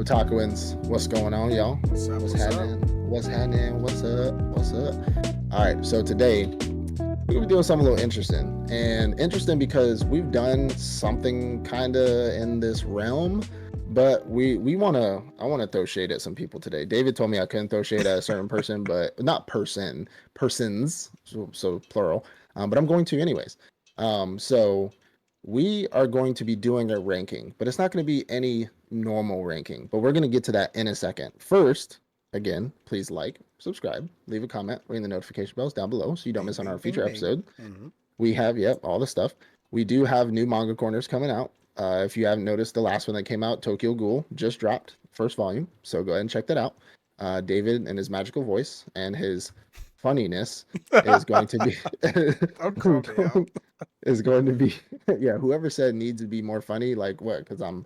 Otakuans, what's going on, y'all? What's up? What's What's up? happening? What's happening? What's up? What's up? All right, so today we're gonna be doing something a little interesting, and interesting because we've done something kind of in this realm, but we wanna I want to throw shade at some people today. David told me I couldn't throw shade at a certain person, but not person, persons, so plural. But I'm going to anyways. So we are going to be doing a ranking, but it's not going to be any normal ranking. But we're going to get to that in a second. First, again, please like, subscribe, leave a comment, ring the notification bells down below so you don't Bing, miss on our bing, bing, future bing. episode. Mm-hmm. We have, yep, all the stuff. We do have new manga corners coming out. If you haven't noticed, the last one that came out, Tokyo Ghoul, just dropped first volume. So go ahead and check that out. David and his magical voice and his funniness is going to be Don't call me out. is going to be yeah, whoever said needs to be more funny, like what, because I'm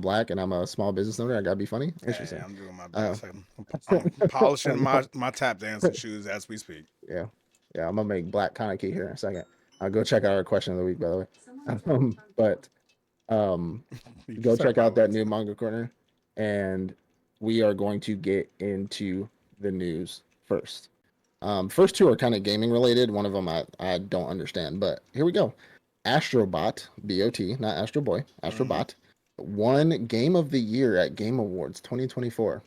black and I'm a small business owner, I gotta be funny. Hey, Interesting. I'm doing my uh best. I'm polishing no, my tap dancing shoes as we speak. yeah, yeah, I'm gonna make black Kaneki here in a second. I'll go check out our question of the week, by the way. But You go said check out my that legs. new manga corner, and we are going to get into the news first. First two are kind of gaming related. One of them I don't understand, but here we go. Astrobot, BOT, not Astro Boy, Mm-hmm. Astrobot, won Game of the Year at Game Awards 2024.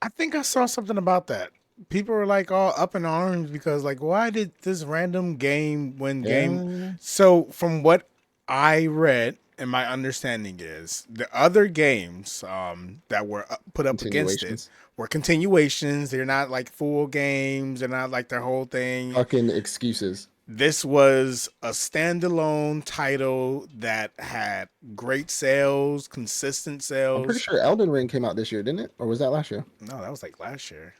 I think I saw something about that. People were like all up in arms because like, why did this random game win game? Yeah, So from what I read and my understanding is the other games that were put up against it continuations. were continuations. They're not like full games. They're not like their whole thing. Fucking excuses. This was a standalone title that had great sales, consistent I'm pretty sales. sure Elden Ring came out this year, didn't it? Or was that last year? No, that was like last year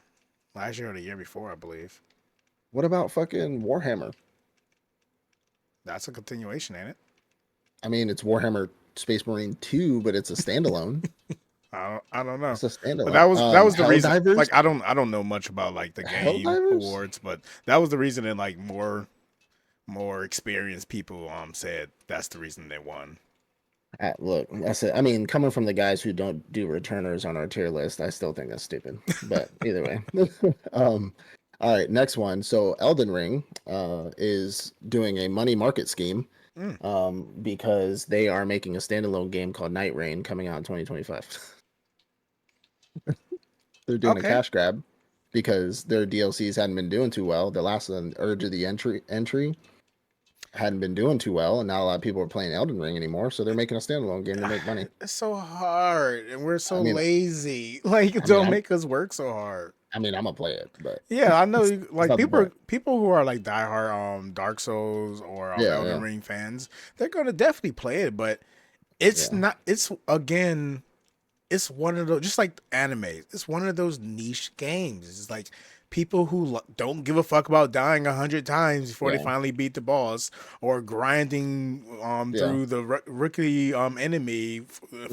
or the year before, I believe. What about fucking Warhammer? That's a continuation, ain't it? I mean, it's Warhammer Space Marine 2, but it's a standalone. I don't know, It's a but standalone. that was the reason. Helldivers? Like I don't know much about like the game Helldivers? awards, but that was the reason. And like more experienced people said that's the reason they won. Look, that's it. I mean, coming from the guys who don't do returners on our tier list, I still think that's stupid. But either way. um, all right, next one. So Elden Ring is doing a money market scheme Mm, because they are making a standalone game called Night Rain coming out in 2025. They're doing a okay, cash grab because their DLCs hadn't been doing too well. The last one, Urge of the Entry hadn't been doing too well, and not a lot of people are playing Elden Ring anymore, so they're making a standalone game to make money. it's so hard, and we're I so mean, lazy. Like, I mean, don't I, make us work so hard. I mean, I'm gonna play it, but Yeah, I know. that's Like not the point. people who are like diehard Dark Souls or Yeah, Elden yeah, Ring fans, they're gonna definitely play it. But it's yeah. not. It's again. It's one of those, just like anime. It's one of those niche games. It's like people who don't give a fuck about dying 100 times before they Yeah, finally beat the boss, or grinding yeah. through the rookie enemy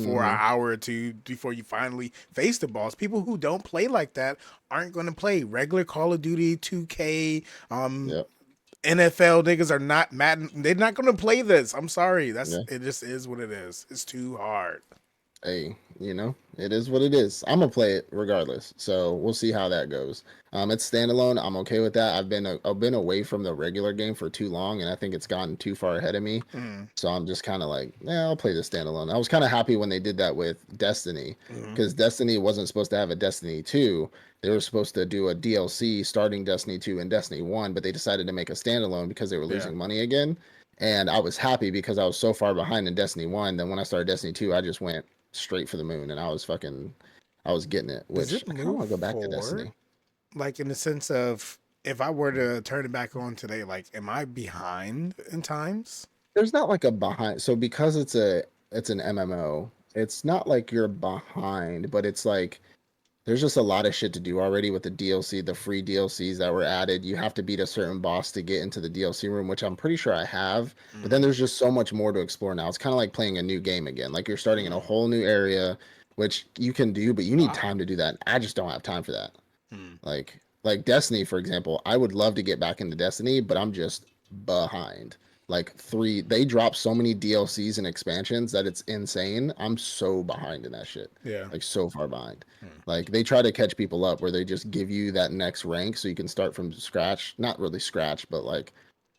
for an Hmm. hour or two before you finally face the boss. People who don't play like that aren't going to play regular Call of Duty, 2K, Yep. NFL niggas are not mad. They're not going to play this. I'm sorry. That's Yeah. it. Just is what it is. It's too hard. Hey, it is what it is. I'm gonna play it regardless. So we'll see how that goes. It's standalone. I'm okay with that. I've been away from the regular game for too long, and I think it's gotten too far ahead of me. Mm. So I'm just kind of like, yeah, I'll play the standalone. I was kind of happy when they did that with Destiny, Mm. because Destiny wasn't supposed to have a Destiny 2. They were supposed to do a DLC starting Destiny 2 and Destiny 1, but they decided to make a standalone because they were Yeah. losing money again. And I was happy because I was so far behind in Destiny 1. Then when I started Destiny 2, I just went straight for the moon, and I was getting it, Does which it I kind of move want to go back to forward? Destiny. Like in the sense of if I were to turn it back on today, like am I behind in times? There's not like a behind, so because it's an MMO, it's not like you're behind, but it's like there's just a lot of shit to do already with the DLC, the free DLCs that were added. You have to beat a certain boss to get into the DLC room, which I'm pretty sure I have. But then Mm, there's just so much more to explore now. It's kind of like playing a new game again. Like you're starting in a mm, whole new area, which you can do, but you need wow. time to do that. I just don't have time for that. Mm. Like Destiny, for example, I would love to get back into Destiny, but I'm just behind. like three. They drop so many DLCs and expansions that it's insane. I'm so behind in that shit. Yeah. Like so far behind. Hmm. Like they try to catch people up where they just give you that next rank so you can start from scratch. Not really scratch, but like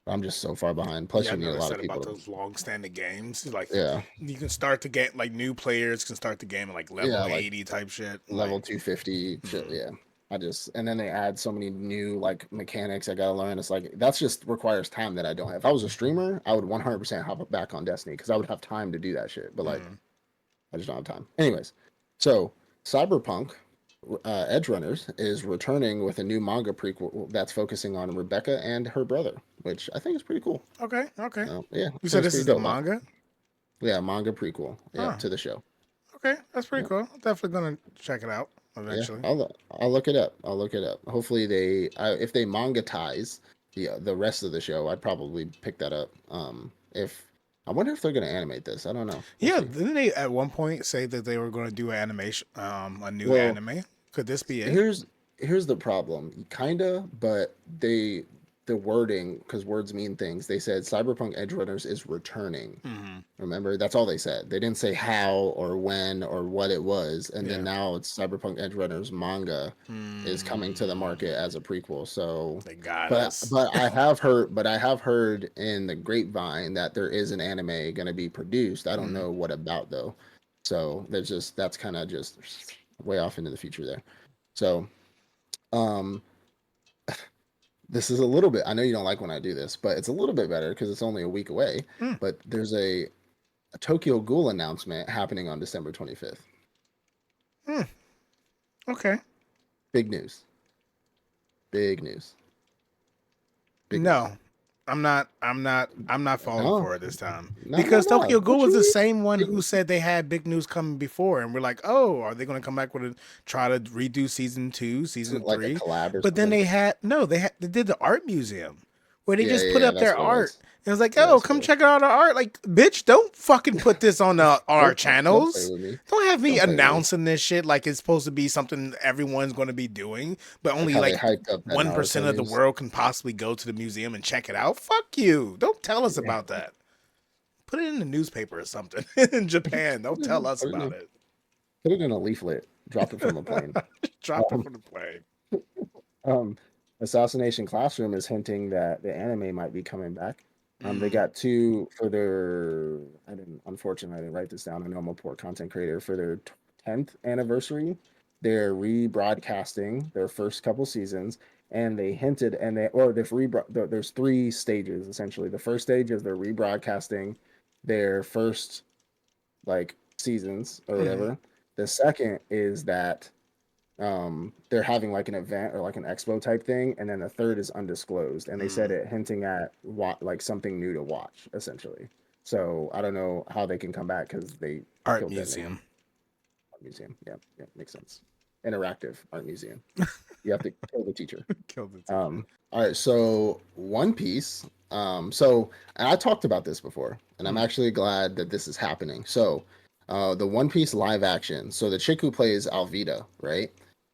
I'm just so far behind. Plus Yeah, I you need a noticed lot of that about people to those long-standing games. Like, yeah. you can start the game like new players can start the game at like Yeah, level like 80 type shit. Like, level 250 shit, hmm. yeah. I just and then they add so many new like mechanics I gotta learn. It's like that's just requires time that I don't have. If I was a streamer, I would 100% hop back on Destiny because I would have time to do that shit. But like, Hmm. I just don't have time. Anyways, so Cyberpunk Edge Runners is returning with a new manga prequel that's focusing on Rebecca and her brother, which I think is pretty cool. Okay, okay. Yeah, I You think said it's this pretty is the dope. manga? Yeah, manga prequel. Yeah, Huh. to the show. Okay, that's pretty Yeah. cool. Definitely gonna check it out Yeah, eventually. I'll look it up. I'll look it up. Hopefully if they mangatize the rest of the show, I'd probably pick that up. If I wonder if they're gonna animate this. I don't know. We'll Yeah, see. didn't they at one point say that they were going to do an animation, a new Well, anime? Could this be it? here's here's the problem. Kinda, but the wording because words mean things. They said Cyberpunk Edge Runners is returning. Hmm. Remember, that's all they said. They didn't say how or when or what it was. And then Yeah. now it's Cyberpunk Edge Runners manga is coming to the Mm, market as a prequel. So, they got but us. I have heard in the grapevine that there is an anime going to be produced. I don't Mm. know what about though. So that's kind of just way off into the future there. So, um, this is a little bit. I know you don't like when I do this, but it's a little bit better because it's only a week away. Mm. But there's a Tokyo Ghoul announcement happening on December 25th. Mm. Okay. Big news. Big news. Big news. No, I'm not. I'm not. I'm not falling No, for it this time no, because no. Tokyo Ghoul What was you the mean? same one Big who said they had big news coming before, and we're like, oh, are they going to come back with a try to redo season two, Isn't season it like a three? collab or But then something? they had no, they did the art museum where they Yeah, just yeah, put yeah. up That's their what it art. was. It was like, Yeah, oh, that's what come it was. check out our art. Like, bitch, don't fucking put this on our Don't play channels. with me. Don't have me Don't play with me. announcing this shit like it's supposed to be something everyone's going to be doing, but Like only how they like hyped up that 1% Naruto of the news. world can possibly go to the museum and check it out. Fuck you. Don't tell us Yeah. about that. Put it in the newspaper or something in Japan. Don't tell us about it. Put it in a leaflet. Drop it from a plane. Drop it Um, from the plane. um, Assassination Classroom is hinting that the anime might be coming back. They Mm, got two for their. Unfortunately, I didn't write this down. I know I'm a poor content creator. For their 10th anniversary, they're rebroadcasting their first couple seasons, and they hinted, and they or they've there's three stages essentially. The first stage is they're rebroadcasting their first like seasons or mm, whatever. The second is that they're having like an event or like an expo type thing, and then the third is undisclosed, and they said mm. it hinting at what like something new to watch essentially. So I don't know how they can come back because they Art killed that name. museum. Art museum. Yeah, yeah, makes sense. Interactive art museum. You have to kill the teacher. Killed the teacher. All right, so One Piece. So and I talked about this before, and I'm Mm, actually glad that this is happening. So, the One Piece live action. So the chick who plays Alvida, right?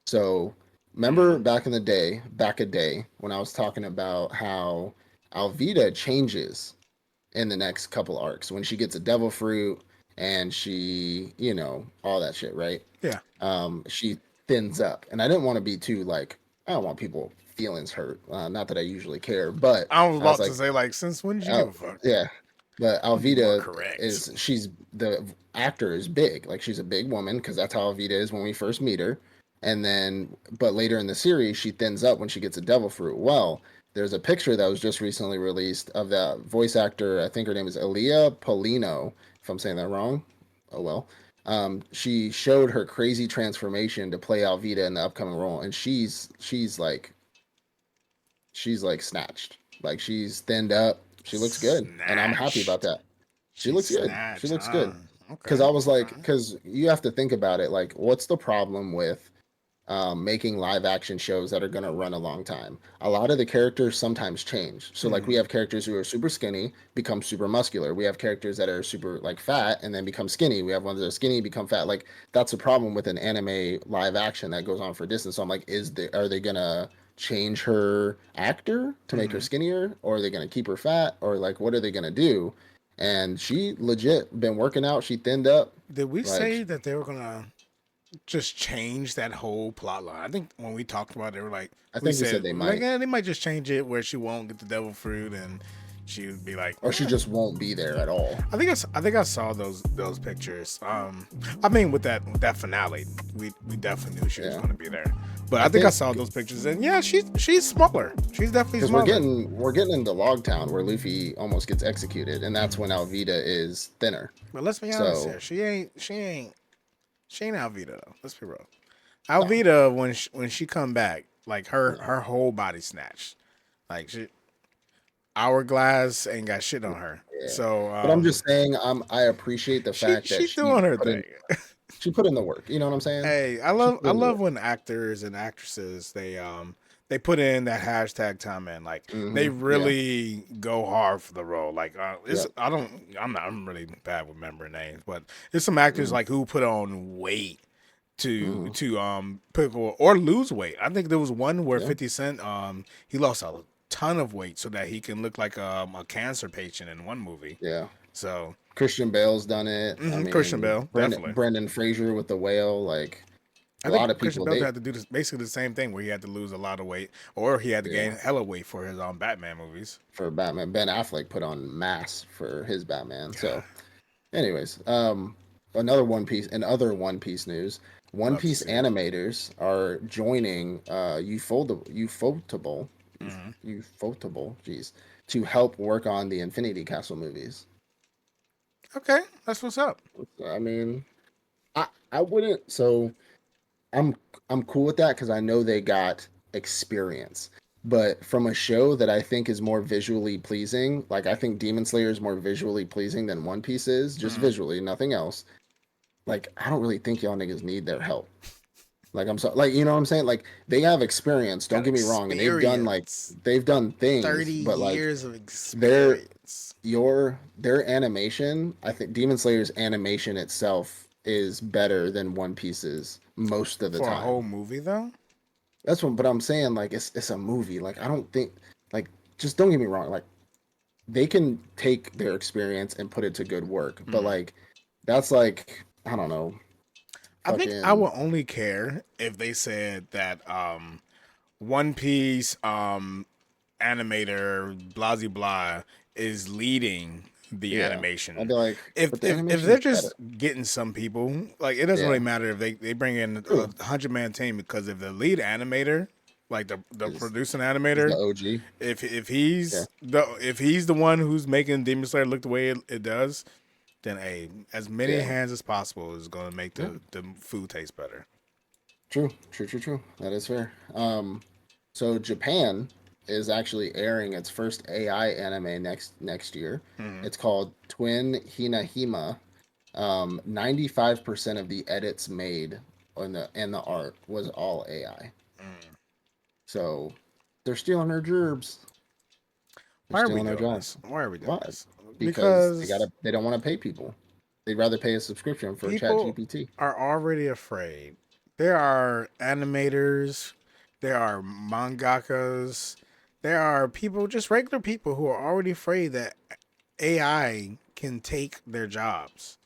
So remember mm, back in the day, back a day when I was talking about how Alvida changes in the next couple arcs when she gets a devil fruit and she, all that shit, right? yeah. She thins up, and I didn't want to be too like I don't want people feelings hurt. Not that I usually care, but I was I was about to like, say, like, since when did you give oh a fuck? yeah. But Be more Alvida correct. is she's the actor is big, like she's a big woman because that's how Alvida is when we first meet her, and then but later in the series she thins up when she gets a devil fruit. Well, there's a picture that was just recently released of that voice actor. I think her name is Elia Polino. If I'm saying that wrong, oh well. She showed her crazy transformation to play Alvida in the upcoming role, and she's like snatched, like she's thinned up. She looks good, and I'm happy about Snatched. that. She She looks good. She snatched, looks huh? good. Because Okay, I was like, okay. because you have to think about it. Like, what's the problem with making live action shows that are going to run a long time? A lot of the characters sometimes change. So, like, we Mm, have characters who are super skinny, become super muscular. We have characters that are super, like, fat and then become skinny. We have ones that are skinny, become fat. Like, that's a problem with an anime live action that goes on for distance. So, I'm like, are they going to change her actor to make her skinnier, or are they gonna keep her fat, or like what are they gonna do? And she legit been working out. She thinned up. Did we say Like that they were gonna just change that whole plot line? I think when we talked about it, they were like, I we think we said said they like, might, yeah, they might just change it where she won't get the devil fruit and she would be like, or she just won't be there at all. I think I saw those pictures. I mean, with that finale, we definitely knew she was Yeah, going to be there. But I I think I think saw those pictures, and yeah, she's smaller. She's definitely because smaller. we're getting into Logtown where Luffy almost gets executed, and that's when Alvida is thinner. But let's be honest So here. She ain't Alvida though. Let's be real. no, Alvida when she come back, like her whole body snatched. Like she hourglass ain't got shit on her. yeah. So But I'm just saying, I appreciate the fact that she doing her thing. she put in the work. You know what I'm saying? Hey, She put I in the love work. when actors and actresses they put in that hashtag time in. Like they Yeah, really go hard for the role. Like it's yeah. I'm really bad with remembering names, but there's some actors Mm-hmm. like who put on weight Mm-hmm. to pick or lose weight. I think there was one where Yeah, 50 Cent he lost a ton of weight so that he can look like a cancer patient in one movie. yeah. So Christian Bale's done it. I Christian mean, Bale, definitely. Brendan Fraser with the whale. Like a I lot think of Christian people, Bale they had to do basically the same thing where he had to lose a lot of weight or he had to gain yeah hella weight for his Batman movies. for Batman. Ben Affleck put on mass for his Batman. So, anyways, another One Piece and other One Piece news. One Love to Piece see it. animators are joining Hmm. Ufotable, jeez, to help work on the Infinity Castle movies. Okay, that's what's up. I mean, I wouldn't. So I'm I'm cool with that because I know they got experience. But from a show that I think is more visually pleasing, like I think Demon Slayer is more visually pleasing than One Piece is, just Hmm. visually, nothing else. Like I don't really think y'all niggas need their help. Like I'm so like you know what I'm saying? Like they have experience, don't Got get me wrong, and experience. they've done 30 things, but like years of their experience their animation, I think Demon Slayer's animation itself is better than One Piece's most of the for a whole time. movie though. That's what, but I'm saying like it's a movie. Like I don't think like just don't get me wrong. Like they can take their experience and put it to good work, but Hmm. like that's like I don't know, I think I fucking would only care if they said that One Piece animator blah blah blah is leading the yeah. I'd animation. be like, but the If they're animation's better. just getting some people, like it doesn't really Yeah, matter if they bring in a true. 100-man team because if the lead animator, like the Is producing is the animator, OG? if Yeah, he's the one who's making Demon Slayer look the way it does, then as many yeah, hands as possible is going to make yeah. the food taste better. True, true, true, true. That is fair. So Japan is actually airing its first AI anime next year. Hmm. It's called Twin Hinahima. 95% of the edits made on the art was all AI. Mm. So they're stealing our gerbs. They're Why are we stealing our doing this? jobs. Why are we doing Why? this? Because Because they don't want to pay people. They'd rather pay a subscription for Chat people GPT. are already afraid. There are animators, there are mangakas, there are people, just regular people, who are already afraid that AI can take their jobs.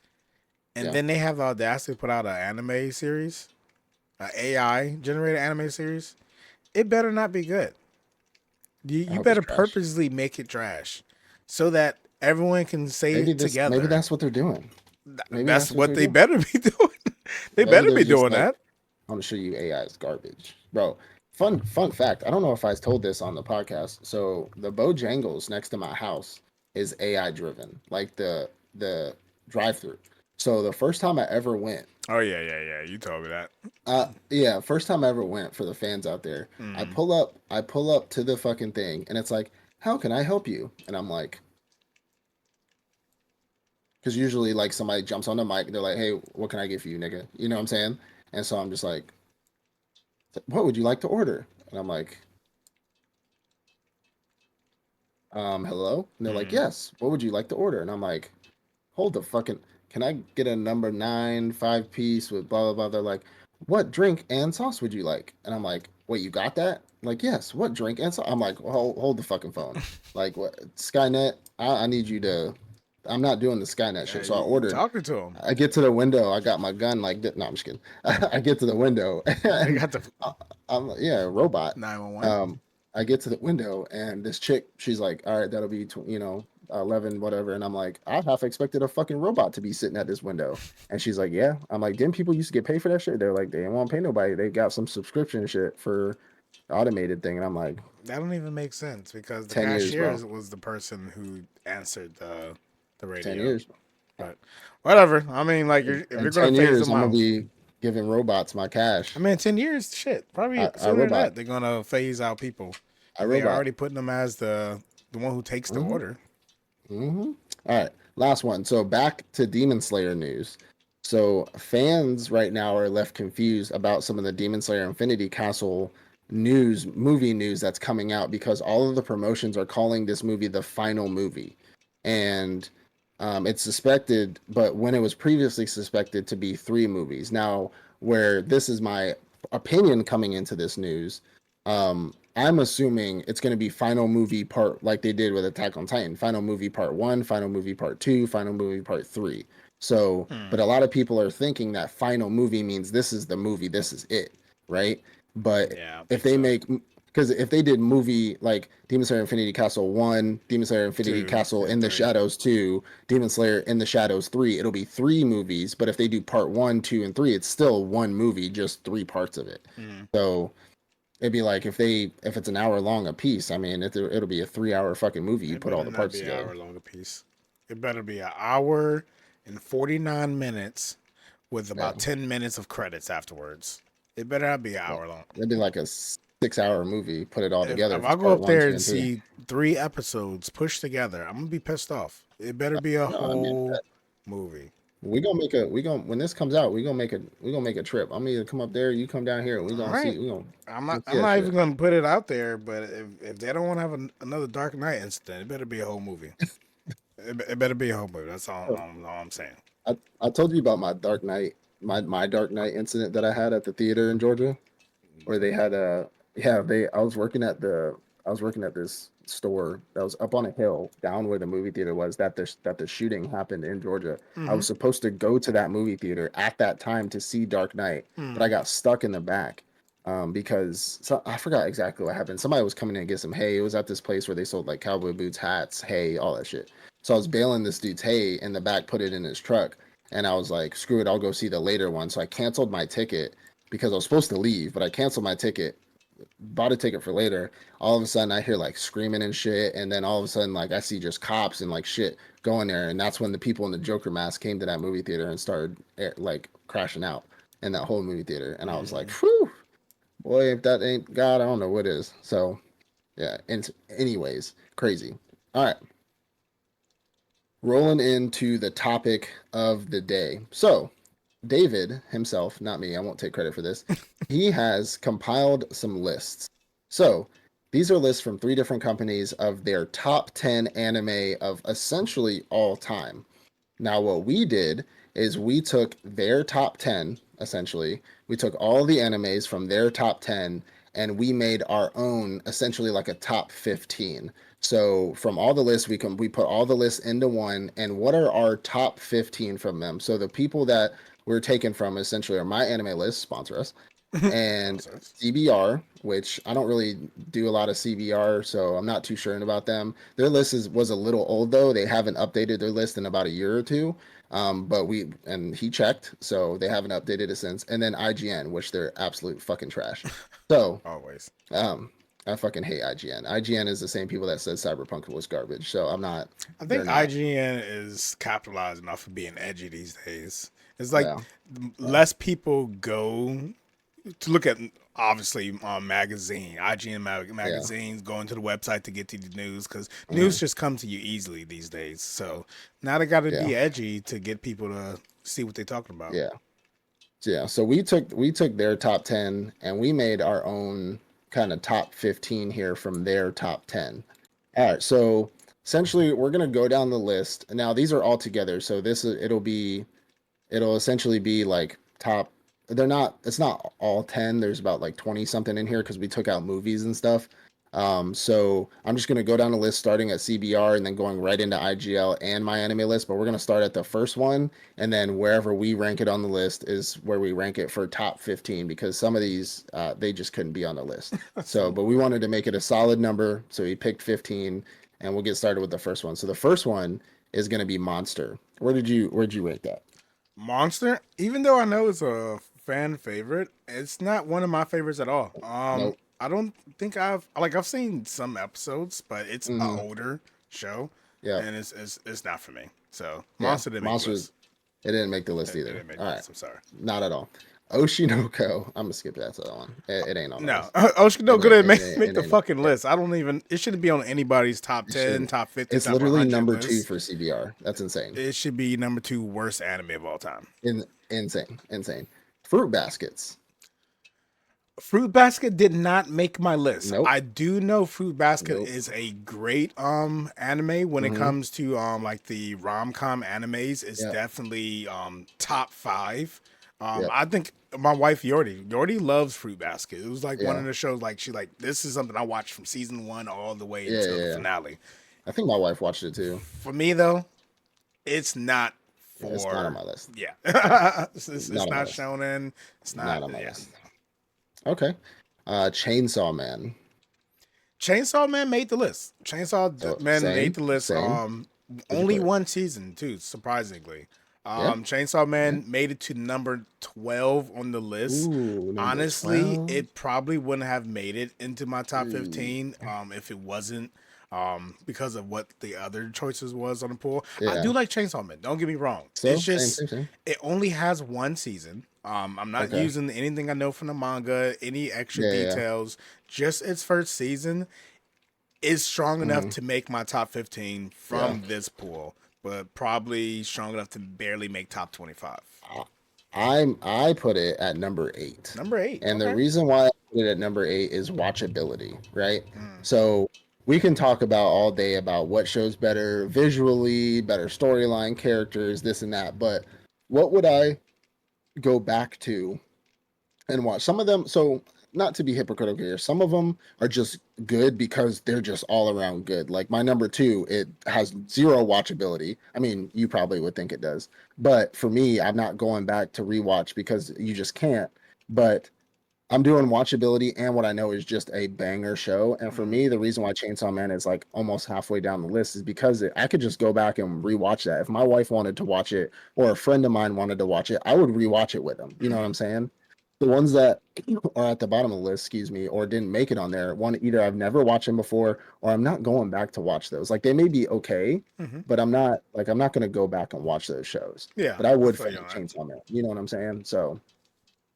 And Yeah, then they have the audacity to put out an anime series, an AI generated anime series. It better not be good. I You hope it's better trash. purposely make it trash so that everyone can say it Maybe together. that's what they're doing. Maybe That's that's what what they're they doing. better be doing. They Maybe better they're be just doing like, that. I'm gonna show you AI is garbage, bro. Fun fact. I don't know if I told this on the podcast. So the Bojangles next to my house is AI driven, like the drive through. So the first time I ever went, Oh yeah. You told me that. yeah, first time I ever went for the fans out there, Mm. I pull up to the fucking thing, and it's like, how can I help you? And I'm like, because usually like somebody jumps on the mic, they're like, hey, what can I get for you, nigga? You know what I'm saying? And so I'm just like, what would you like to order? And I'm like, hello? And they're like, Mm. yes. What would you like to order? And I'm like, hold the fucking, can I get a number nine, 5 piece with blah, blah, blah? They're like, what drink and sauce would you like? And I'm like, wait, you got that? like, yes, what drink? And so I'm like, hold the fucking phone. Like, what? Skynet, I need you to. I'm not doing the Skynet Yeah, shit. So I you ordered. talking to him. I get to the window. I got my gun. Like, no, I'm just kidding. I get to the window, I and got the I'm yeah, robot. 911. Um, I get to the window, and this chick, she's like, all right, that'll be 11 whatever, and I'm like, I half expected a fucking robot to be sitting at this window, and she's like, yeah. I'm like, didn't people used to get paid for that shit? They're like, they didn't want to pay nobody. They got some subscription shit for the automated thing, and I'm like, That don't even make sense because the 10 years, cashier bro. was the person who answered the ten radio. years. But whatever. I mean, like if In you're gonna 10 phase years, them I'm gonna out, be giving robots my I cash. mean, 10 years, shit, probably I sooner than robot. that. They're gonna phase out people. I They are robot. already putting them as the one who takes the Hmm. order. Hmm. All right, last one. So back to Demon Slayer news. So fans right now are left confused about some of the Demon Slayer Infinity Castle movie news that's coming out because all of the promotions are calling this movie the final movie, and it's suspected, but when it was previously suspected to be three movies. Now, where this is my opinion coming into this news, I'm assuming it's going to be final movie part like they did with Attack on Titan. Final movie part 1, final movie part 2, final movie part 3. So, Hmm. but a lot of people are thinking that final movie means this is the movie, this is it, right? But Yeah, I don't if think they so. make because if they did movie like Demon Slayer Infinity Castle 1, Demon Slayer Infinity 2 Castle and in the 3. Shadows 2, Demon Slayer in the Shadows 3, it'll be three movies, but if they do part 1, 2 and 3, it's still one movie, just three parts of it. Hmm. So, it'd be like if it's an hour long a piece. I mean, it'll be a 3 hour fucking movie. You It put all better the not parts be an together. hour long a piece. It better be an hour and 49 minutes with Yeah, about 10 minutes of credits afterwards. It better not be an yeah. hour long. It'd be like a 6 hour movie. Put it all together If if I it's go part up one, there two, and and three. see 3 episodes pushed together, I'm gonna be pissed off. It better be a No, I mean whole movie. we gonna when this comes out, we gonna make a trip. I'm gonna come up there, you come down here, and All right. we gonna see I'm that not shit. even gonna put it out there, but if they don't want to have another Dark Knight incident, it better be a whole movie. It better be a whole movie. That's Oh, all I'm saying. I told you about my Dark Knight my Dark Knight incident that I had at the theater in Georgia, where they had a yeah they I was working at this store that was up on a hill down where the movie theater was that the shooting happened in Georgia. I Mm-hmm. was supposed to go to that movie theater at that time to see Dark Knight, but I Mm-hmm. got stuck in the back because I forgot exactly what happened. Somebody was coming in to get some hay. It was at this place where they sold like cowboy boots, hats, hay, all that shit. So I was bailing this dude's hay in the back, put it in his truck, and I was like, screw it, I'll go see the later one. So I canceled my ticket because I was supposed to leave, but I canceled my ticket, bought a ticket for later. All of a sudden, I hear like screaming and shit, and then all of a sudden, like I see just cops and like shit going there, and that's when the people in the Joker mask came to that movie theater and started like crashing out in that whole movie theater, and I was like, Mm-hmm. "Whew, boy, if that ain't God, I don't know what is." So yeah. And anyways, crazy. All right, rolling into the topic of the day. So David himself, not me, I won't take credit for this, he has compiled some lists. So these are lists from three different companies of their top 10 anime of essentially all time. Now, what we did is we took their top 10, essentially. We took all the animes from their top 10 and we made our own, essentially like a top 15. So from all the lists, we put all the lists into one. And what are our top 15 from them? So the people that we're taking from essentially are My Anime List, sponsor us, and Sponsors. CBR, which I don't really do a lot of CBR, so I'm not too sure about them. Their list was a little old though. They haven't updated their list in about a year or two. But he checked, so they haven't updated it since. And then IGN, which they're absolute fucking trash. So Always. um, I fucking hate IGN. IGN is the same people that said Cyberpunk was garbage. So I'm not. I They're think not. IGN is capitalizing off of being edgy these days. It's like Yeah. Yeah. less people go to look at obviously IGN Yeah. magazines, going to the website to get to the news because Mhm. news just comes to you easily these days. So now they got to Yeah. be edgy to get people to see what they're talking about. Yeah. So, yeah, so we took their top 10 and we made our own kind of top 15 here from their top 10. All right, so essentially we're going to go down the list. Now these are all together, so it'll essentially be like top they're not, it's not all 10. There's about like 20 something in here because we took out movies and stuff. So I'm just going to go down the list starting at CBR and then going right into IGL and my anime list. But we're going to start at the first one, and then wherever we rank it on the list is where we rank it for top 15, because some of these they just couldn't be on the list. So, but we wanted to make it a solid number, so we picked 15, and we'll get started with the first one. So the first one is going to be Monster. Where'd you rate that? Monster, even though I know it's a fan favorite, it's not one of my favorites at all. Nope. I don't think I've seen some episodes, but it's an Mm-hmm. older show, Yeah. and it's not for me. So Yeah. Monster didn't make the Monsters. list. It didn't make the list It either. didn't make All the right. list. I'm sorry. Not at all. Oshinoko. I'm gonna skip that to that one. It ain't on the No, list. no, It good ain't. at It ain't. make It the ain't. fucking Yeah, list. I don't even. It shouldn't be on anybody's top it 10, shouldn't. top 50, It's top literally 100 number two list. for CBR. That's insane. It should be number two worst anime of all time. Insane. Insane. Fruit baskets. Fruit Basket did not make my list. Nope. I do know Fruit Basket Nope. is a great anime when it Mm-hmm. comes to like the rom-com animes. It's Yep. definitely top 5. Yep. I think my wife Yordi loves Fruit Basket. It was like one of Yeah. the shows like she like this is something I watched from season 1 all the way Yeah. until Yeah. the Yeah. finale. I think my wife watched it too. For me though, it's not Yeah, it's not on for my list. yeah. It's Not on my not list. shonen. It's Not not on my yeah. list. Okay. Chainsaw Man. Chainsaw Man made the list. So Man made same. the list. Same. Where'd you Only put it? one season too, surprisingly. Yeah. Chainsaw Yeah. Man made it to number 12 on the list. Ooh, number Honestly, 12. it probably wouldn't have made it into my top Ooh. 15 if it wasn't because of what the other choices was on the pool. I Yeah. do like Chainsaw Man. Don't get me wrong. It's So same. just Same. Same. it only has one season. I'm not Okay. using anything I know from the manga, any extra Yeah. Yeah. details. Just its first season is strong enough Mm-hmm. to make my top 15 Yeah. from this pool, but probably strong enough to barely make top 25. I put it at number 8. Number 8. And the Okay. reason why I put it at number 8 is watchability, right? Mm. So we can talk about all day about what shows better visually, better storyline, characters, this and that, but what would I go back to and watch? Some of them, so not to be hypocritical here, some of them are just good because they're just all around good. Like my number 2, it has zero watchability. I mean, you probably would think it does, but for me, I'm not going back to rewatch because you just can't. But I'm doing watchability and what I know is just a banger show. And for Mm. me, the reason why Chainsaw Man is like almost halfway down the list is because I could just go back and rewatch that. If my wife wanted to watch it or a friend of mine wanted to watch it, I would rewatch it with them. You know what I'm saying? The ones that are at the bottom of the list, excuse me, or didn't make it on there, one, either I've never watched them before or I'm not going back to watch those. Like they may be okay, Hmm. but I'm not going to go back and watch those shows. Yeah, But I I would feel you finish on that. Chainsaw Man. You know what I'm saying? So,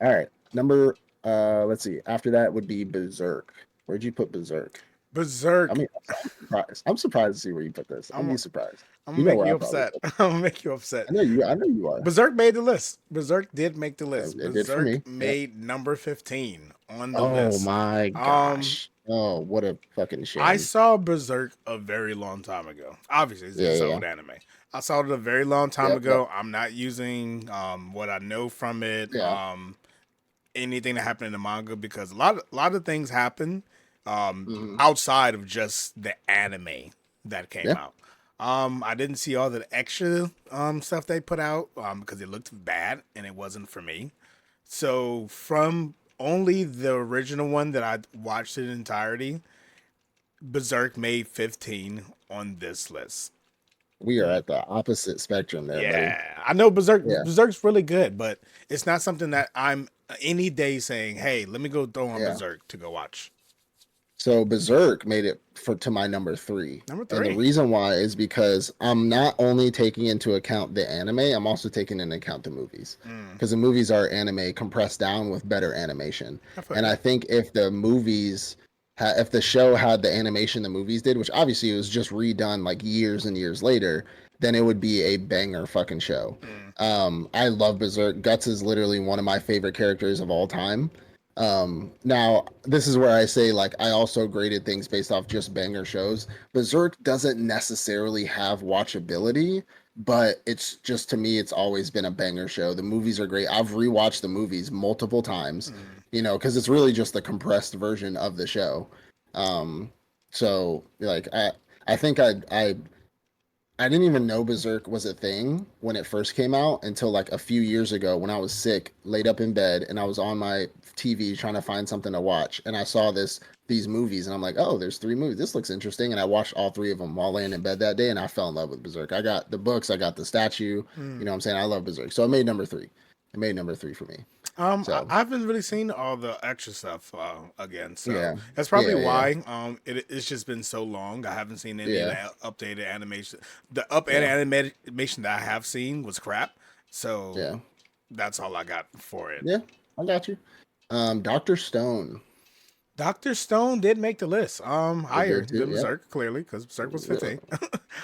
all right. Number let's see. After that would be Berserk. Where'd you put Berserk? I Berserk. mean, I'm surprised. I'm surprised to see where you put this. I'm I'm gonna be surprised. I'm You gonna know make where you I probably upset. put. I'm gonna make you upset. I know you are. Berserk made the list. Berserk did make the list. It did for me. Berserk Yep. made number 15 on the Oh list. my Um, gosh. Oh, what a fucking I shame. saw Berserk a very long time ago. Obviously, Yeah, it's yeah, an yeah. old anime. I saw it a very long time Yep, yep. ago. I'm not using what I know from it, Yeah. anything that happened in the manga because a lot of things happen Hmm. outside of just the anime that came Yeah. out. I didn't see all the extra stuff they put out because it looked bad and it wasn't for me. So from only the original one that I watched in entirety, Berserk made 15 on this list. We are at the opposite spectrum there, buddy. Yeah, I know Yeah, Berserk's really good, but it's not something that I'm any day saying, "Hey, let me go throw on yeah. Berserk to go watch." So Berserk made it to my number 3. Number And the 3. reason why is because I'm not only taking into account the anime, I'm also taking into account the movies. Mm, Because the movies are anime compressed down with better animation. I feel And you. I think if the movies if the show had the animation the movies did, which obviously it was just redone like years and years later, then it would be a banger fucking show. Mm, I love Berserk. Guts is literally one of my favorite characters of all time. Now this is where I say like I also graded things based off just banger shows. Berserk doesn't necessarily have watchability, but it's just to me, it's always been a banger show. The movies are great. I've rewatched the movies multiple times, Mm. because it's really just the compressed version of the show. Um, so like I think I didn't even know Berserk was a thing when it first came out until like a few years ago when I was sick, laid up in bed, and I was on my TV trying to find something to watch, and I saw these movies, and I'm like, oh, there's three movies. This looks interesting, and I watched all three of them while laying in bed that day, and I fell in love with Berserk. I got the books, I got the statue. You Mm. know what I'm saying? I love Berserk, so it made number three. It made number three for me. So I haven't really seen all the extra stuff again, so yeah, that's probably yeah, yeah, why. It's just been so long. I haven't seen any of yeah, the updated animation. The yeah, animation that I have seen was crap, so yeah, that's all I got for it. yeah. I got you. Doctor Stone. Doctor Stone did make the list. It Higher did too. than Yep. Berserk, clearly, because Berserk was Yeah. 15.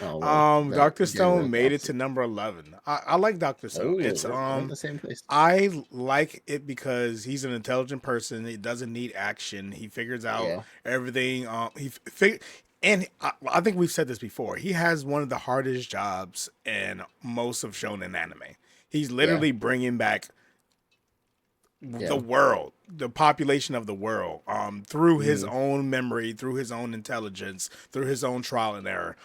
Oh well, that Doctor again Stone we're made it opposite. to number 11. I like Doctor Stone. Oh, It's we're in the same place. I like it because he's an intelligent person. He doesn't need action. He figures out Yeah. everything. And I think we've said this before. He has one of the hardest jobs in most of shonen anime. He's Yeah. literally bringing back the Yeah. world, the population of the world, through his Hmm. own memory, through his own intelligence, through his own trial and error.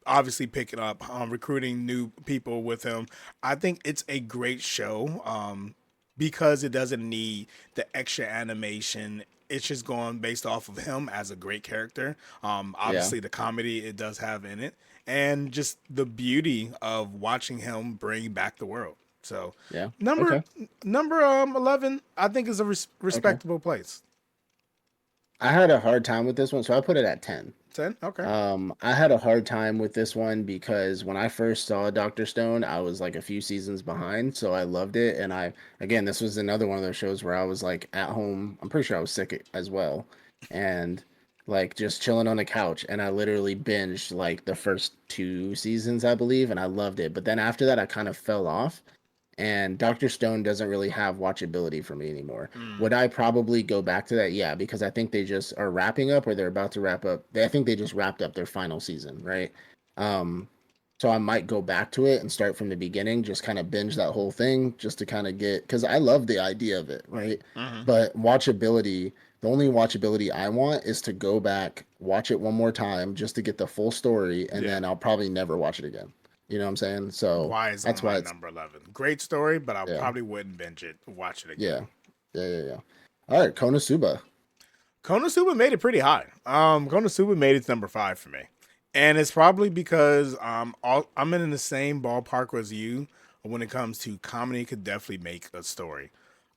Obviously picking up, recruiting new people with him. I think it's a great show, because it doesn't need the extra animation. It's just going based off of him as a great character. Yeah. Obviously the comedy it does have in it, and just the beauty of watching him bring back the world. So Yeah. number Okay. number 11, I think is a Okay. respectable place. I had a hard time with this one, so I put it at 10. 10, okay. I had a hard time with this one because when I first saw Doctor Stone, I was like a few seasons behind, so I loved it. And again, this was another one of those shows where I was like at home. I'm pretty sure I was sick as well, and like just chilling on the couch, and I literally binged like the first two seasons, I believe, and I loved it. But then after that, I kind of fell off, and Doctor Stone doesn't really have watchability for me anymore. Mm, Would I probably go back to that? Yeah, because I think they just are wrapping up or they're about to wrap up. I think they just wrapped up their final season, right? Um, so I might go back to it and start from the beginning, just kind of binge that whole thing just to kind of get, because I love the idea of it, right? hmm. But watchability, the only watchability I want is to go back, watch it one more time just to get the full story, and Yeah. then I'll probably never watch it again. You know what I'm saying? So Why is on that's why my it's, number 11? Great story, but I yeah. probably wouldn't binge it, watch it Yeah. again. Yeah, yeah, yeah. All right, Konosuba. Konosuba made it pretty high. Konosuba made it to number 5 for me, and it's probably because I'm in the same ballpark as you when it comes to comedy. Could definitely make a story.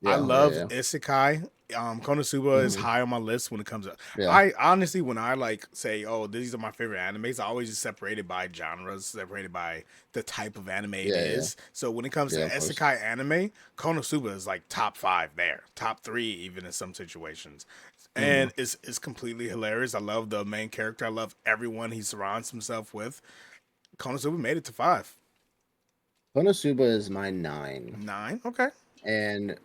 I Yeah, yeah, love yeah. isekai. Konosuba is Hmm. high on my list when it comes to. Yeah. I honestly, when I like say, "Oh, these are my favorite animes," I always just separate it by genres, separated by the type of anime it Yeah, yeah. is. So when it comes to Yeah, of course. isekai anime, Konosuba is like top 5 there, top 3 even in some situations, Hmm. and it's completely hilarious. I love the main character. I love everyone he surrounds himself with. Konosuba made it to 5. Konosuba is my 9. 9, okay. And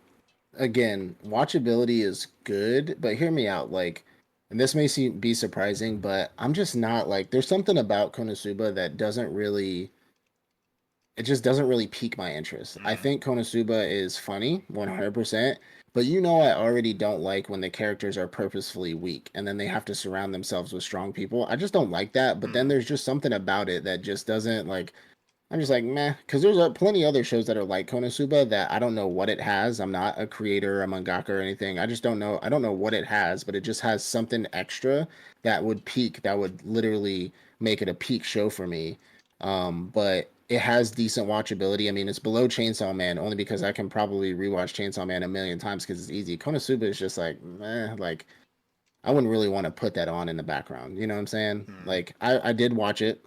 again, watchability is good, but hear me out. Like, and this may be surprising, but I'm just not like, there's something about Konosuba that doesn't really, it just doesn't really pique my interest. I Mm, think Konosuba is funny, 100%, but I already don't like when the characters are purposefully weak and then they have to surround themselves with strong people. I just don't like that, but then mm, there's just something about it that just doesn't like, I'm just like, meh, because there's plenty other shows that are like Konosuba that I don't know what it has. I'm not a creator, a mangaka, or anything. I just don't know. I don't know what it has, but it just has something extra that would peak, that would literally make it a peak show for me. But it has decent watchability. I mean, it's below Chainsaw Man only because I can probably rewatch Chainsaw Man a million times because it's easy. Konosuba is just like, meh, like I wouldn't really want to put that on in the background. You know what I'm saying? mm. Like I did watch it.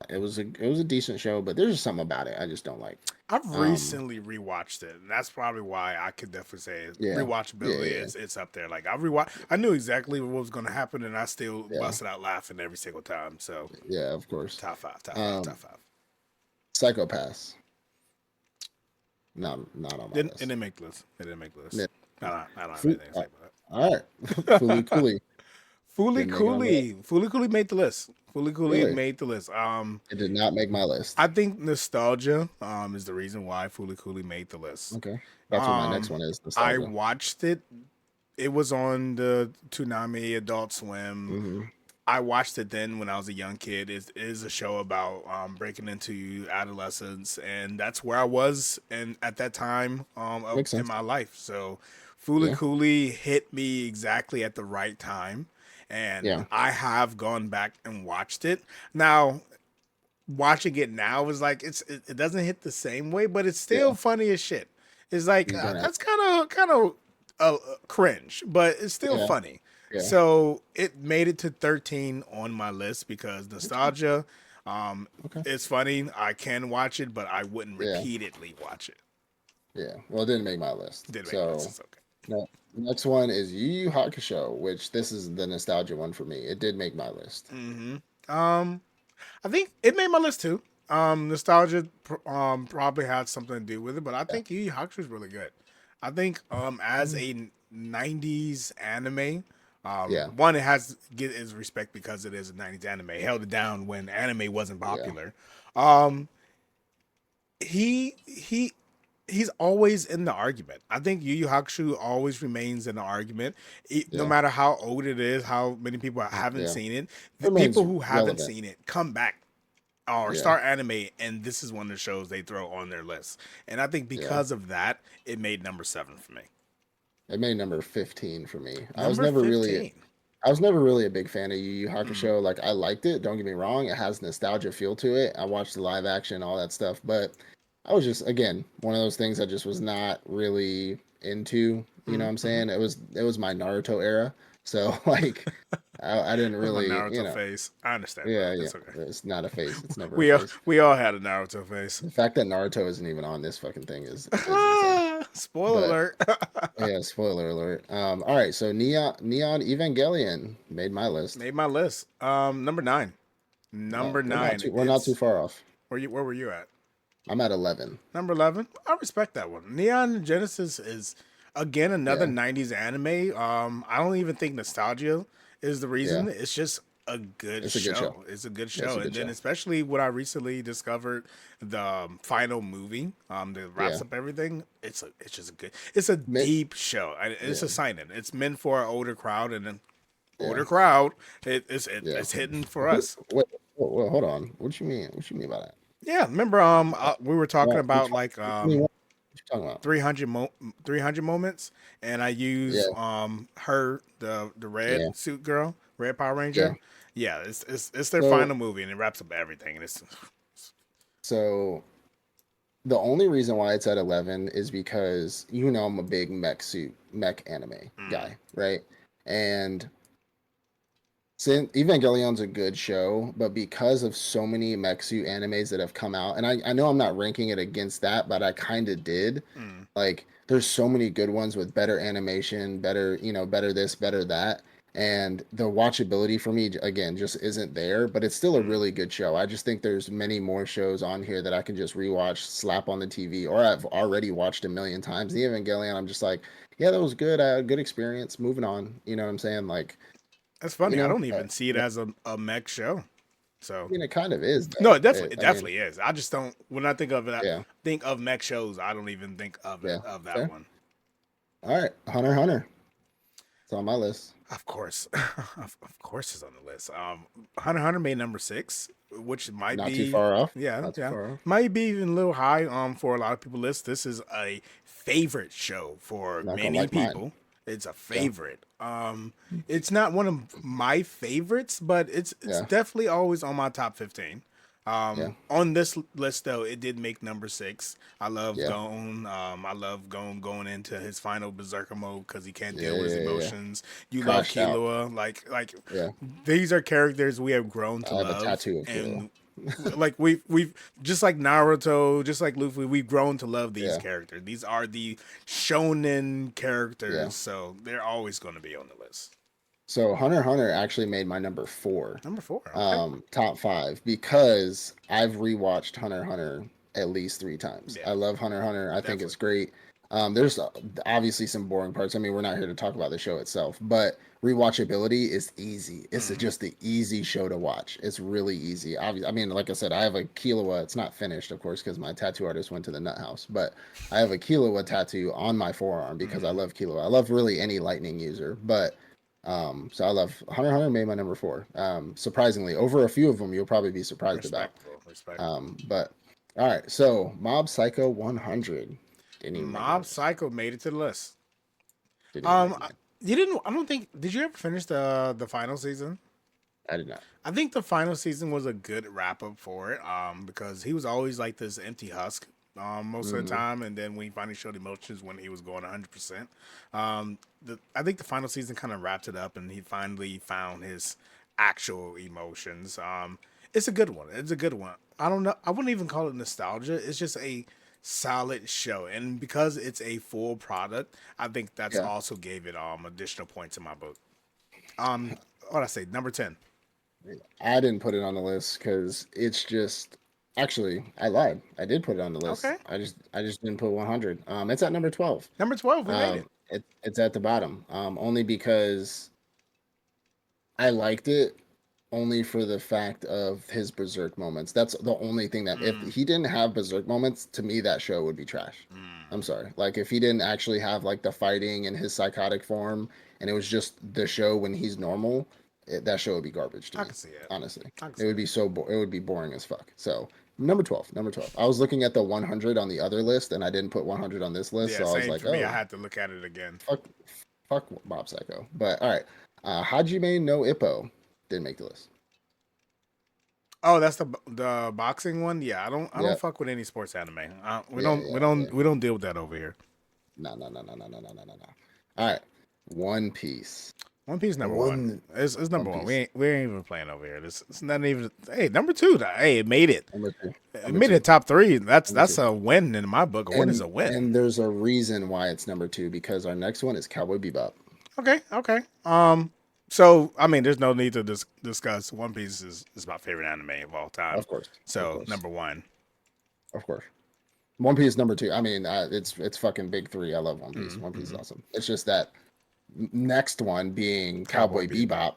It was a decent show, but there's just something about it I just don't like. I've Um, recently rewatched it, and that's probably why I could definitely say yeah, yeah, rewatchability yeah, is it's up there. Like I knew exactly what was going to happen, and I still yeah, busted out laughing every single time. So yeah. Of course. top 5, top 5, top Um, 5. Psychopaths. Not on my It list. didn't make the list. It didn't make the Yeah. list. I don't have Fu- anything to uh, say about all right, Fooly Cooley. Didn't make it on the list. Fooly Cooly made the list. Fooly Cooly Really? made the list. It did not make my list. I think nostalgia is the reason why Fooly Cooly made the list. Okay. That's what my next one is. I Nostalgia. watched it. It was on the Toonami Adult Swim. Hmm. I watched it then when I was a young kid. It is a show about breaking into adolescence, and that's where I was and at that time Makes in sense. my life. So Fooly Yeah. Cooly hit me exactly at the right time, and Yeah. I have gone back and watched it. Now, watching it now is like it doesn't hit the same way, but it's still Yeah. funny as shit. It's like You're gonna. that's kind of cringe, but it's still Yeah. funny. Yeah. So it made it to 13 on my list because nostalgia. Okay. It's funny. I can watch it, but I wouldn't Yeah. repeatedly watch it. Yeah. Well, it didn't make my list. Did make So this? It's okay. no. Next one is Yu Yu Hakusho, which this is the nostalgia one for me. It did make my list. I think it made my list too. Nostalgia probably had something to do with it, but I Yeah. think Yu Yu Hakusho is really good. I think as Mhm. a 90s anime, Yeah. one, it has get its respect because it is a 90s anime. Held it down when anime wasn't Yeah. popular. Um, he he's always in the argument. I think Yu Yu Hakusho always remains in the argument, no Yeah. matter how old it is, how many people haven't Yeah. seen it. The Remains people who haven't relevant. seen it come back or Yeah. start anime, and this is one of the shows they throw on their list. And I think Yeah. because of that, it made number 7 for me. It made number 15 for me. Number 15. I was never really a big fan of Yu Yu Mm, Hakusho. Like I liked it, don't get me wrong. It has nostalgia feel to it. I watched the live action, all that stuff, but I was just again one of those things I just was not really into. You know what I'm mm. saying? It was my Naruto era. So like I didn't That's my really, Naruto face. I understand, bro. yeah, yeah. It's okay. It's not a face. It's never a We all, face. we all had a Naruto face. The fact that Naruto isn't even on this fucking thing is insane. Spoiler But alert. yeah, spoiler alert. All right, so Neon Evangelion made my list. Made my list. Number 9. Yeah, Number we're not 9. too we're not too far off. Where were you at? I'm at 11. Number 11. I respect that one. Neon Genesis is again another Yeah, 90s anime. I don't even think nostalgia is the yeah, reason. It's just a good it's a good show. show. It's a good Yeah, it's show. a And good then show. especially what I recently discovered the final movie that wraps Yeah, up everything. It's just a good. It's a Mi- deep show. And it's yeah, a signing. It's meant for an older crowd and an yeah, older crowd. yeah. It's hitting for us. Wait, hold on. What you mean? What you mean by that? Yeah, remember we were talking about like What you talking about? 300 moments, and I use Yeah, her the red yeah, suit girl, red Power yeah. Ranger. Yeah, it's their So final movie and it wraps up everything. And it's so the only reason why it's at 11 is because I'm a big mech anime mm, guy, right? And since Evangelion's a good show, but because of so many mech suit animes that have come out, and I know I'm not ranking it against that, but I kind of did. mm, Like, there's so many good ones with better animation, better, better this, better that. And the watchability for me, again, just isn't there, but it's still a mm. really good show. I just think there's many more shows on here that I can just rewatch, slap on the TV, or I've already watched a million times. The Evangelion, I'm just like, yeah, that was good. I had a good experience. Moving on. You know what I'm saying? Like, That's you funny. I know, don't even see it yeah, as a mech show. I So mean, it kind of is no, though. it I mean, definitely is. I just don't. When I think of it, yeah, think of mech shows. I don't even think yeah, of that fair. one. All right, Hunter x Hunter. It's on my list. Of course, of course, it's on the list. Hunter x Hunter made number 6, which might Not too be, far off. yeah, Not too yeah, far off. might be even a little high. For a lot of people list, this is a favorite show for Not gonna many like mine. people. It's a Yeah, favorite. It's not one of my favorites, but it's yeah, definitely always on my top 15. yeah, On this list though, it did make number 6. I love yeah, Gon. I love Gon going into his final berserker mode because he can't yeah, deal with his yeah, yeah, yeah. emotions. You love Crashed out. Killua, like Yeah, these are characters we have grown to I have a love, tattoo of Kilo. and like we've just like Naruto, just like Luffy, we've grown to love these Yeah, characters. These are the shonen yeah. characters, so they're always going to be on the list. So Hunter x Hunter actually made my number 4, Number 4, okay, top 5 because I've rewatched Hunter x Hunter at least 3 times. yeah, I love Hunter x Hunter. I think it's definitely. great. There's obviously some boring parts. I mean, we're not here to talk about the show itself, but rewatchability is easy. It's just the easy show to watch. It's really easy. I mean, like I said, I have a Killua. It's not finished, of course, because my tattoo artist went to the nut house. But I have a Killua tattoo on my forearm because I love Killua. I love really any lightning user, but so I love Hunter x Hunter made my number 4. Surprisingly, over a few of them, you'll probably be surprised about. Respectful. But all right, so Mob Psycho 100 didn't even make it. Mob Psycho made it to the list. Didn't even make it. You didn't. I don't think. Did you ever finish the final season? I did not. I think the final season was a good wrap up for it. Because he was always like this empty husk. Most of the time, and then when he finally showed emotions when he was going 100%. I think the final season kind of wrapped it up, and he finally found his actual emotions. It's a good one. It's a good one. I don't know. I wouldn't even call it nostalgia. It's just a solid show, and because it's a full product, I think that's Yeah. also gave it additional points in my book. What I say, number 10. I didn't put it on the list because it's just actually I lied. I did put it on the list. Okay, I just didn't put 100. It's at number 12. number 12. We made it. It's at the bottom. Only because I liked it only for the fact of his berserk moments. That's the only thing that if he didn't have berserk moments, to me that show would be trash. I'm sorry. Like if he didn't actually have like the fighting in his psychotic form and it was just the show when he's normal, that show would be garbage to I me. can see it. Honestly. I can see It would be it would be boring as fuck. So, number 12, number 12. I was looking at the 100 on the other list and I didn't put 100 on this list, Yeah, so I was same like, for me. I "Oh, had to look at it again. fuck fuck Bob Psycho." But all right. Hajime no Ippo didn't make the list. Oh, that's the boxing one. Yeah, I Yeah. don't fuck with any sports anime. We Yeah, don't we yeah, don't yeah. we don't deal with that over here. No, no, no, no, no, no, no, no, no, no. All right. One Piece. One Piece number one. One It's One number one. Piece. We ain't even playing over here. It's not even. Hey, number two. Hey, it made it. Number 2. It Number made 2. it top three. Number That's 2. a win in my book. A win is a win. And there's a reason why it's number 2 because our next one is Cowboy Bebop. Okay, okay. So I mean, there's no need to discuss. One Piece is my favorite anime of all time. Of course. Of So course. number one. Of course. One Piece number 2. I mean, it's fucking big 3. I love One Piece. One Piece is awesome. It's just that next one being Cowboy Bebop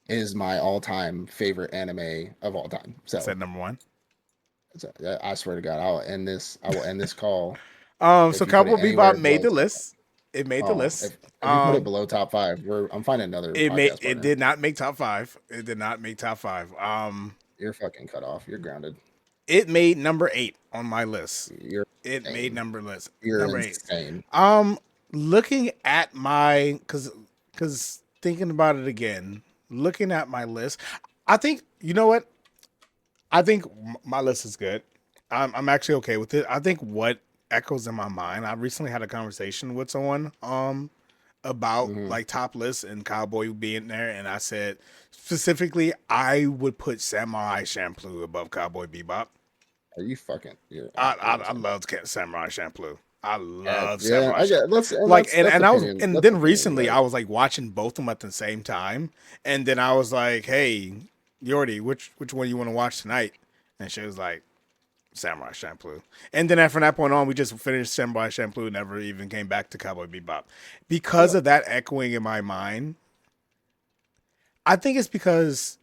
is my all-time favorite anime of all time. So Is that number one? I swear to God, I'll end this. I will end this call. So If you put Cowboy it anywhere Bebop made below the top list. It made the 5. list. If you put it below top 5, I'm finding another podcast It partner. did not make top five. It did not make top five. You're fucking cut off. You're grounded. It made number 8 on my list. You're It insane. made number 8. insane. Looking at my because thinking about it again, looking at my list, I think you know what? I think my list is good. I'm actually okay with it. I think what echoes in my mind. I recently had a conversation with someone about like top lists and Cowboy being there, and I said specifically I would put Samurai Champloo above Cowboy Bebop. Are you fucking? I love Samurai Champloo. I love Yeah, Samurai I Champloo. get. Let's and Like that's, and, that's and I was opinion. and That's then opinion, recently but I was like watching both of them at the same time, and then I was like, "Hey, Yordi, which one you want to watch tonight?" And she was like, "Samurai Champloo." And then from that point on, we just finished Samurai Champloo, never even came back to Cowboy Bebop because of that echoing in my mind. I think it's because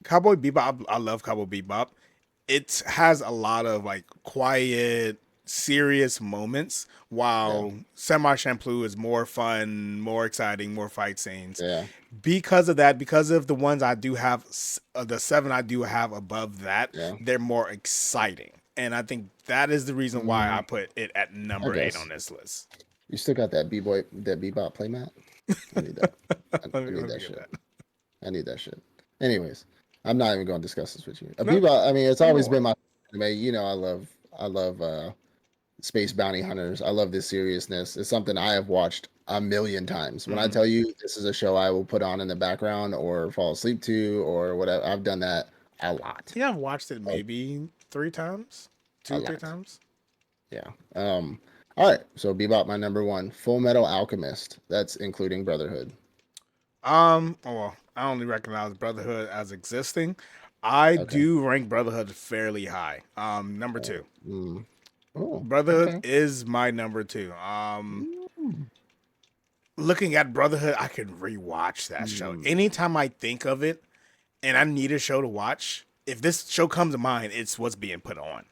Cowboy Bebop. I love Cowboy Bebop. It has a lot of like quiet, serious moments, while Samurai Champloo is more fun, more exciting, more fight scenes. Yeah. Because of that, because of the ones I do have, the 7 I do have above that, Yeah. they're more exciting, and I think that is the reason why I put it at number 8 guess. on this list. You still got that Bebop playmat? I need that. I Let me need that get shit. that. I need that shit. Anyways, I'm not even going to discuss this with you. No, Bebop. I mean, it's always more. been my anime. You know, I love space bounty hunters. I love this seriousness. It's something I have watched a million times. When I tell you this is a show I will put on in the background or fall asleep to or whatever, I've done that a lot. Yeah, I've watched it maybe 3 times, A 3 lot. times. Yeah. All right. So Bebop, my number 1. Full Metal Alchemist. That's including Brotherhood. Well, I only recognize Brotherhood as existing. I Okay. do rank Brotherhood fairly high. Number 2. Oh, Brotherhood okay. is my number two. Mm. Looking at Brotherhood, I can rewatch that show Mm. anytime I think of it, and I need a show to watch. If this show comes to mind, it's what's being put on.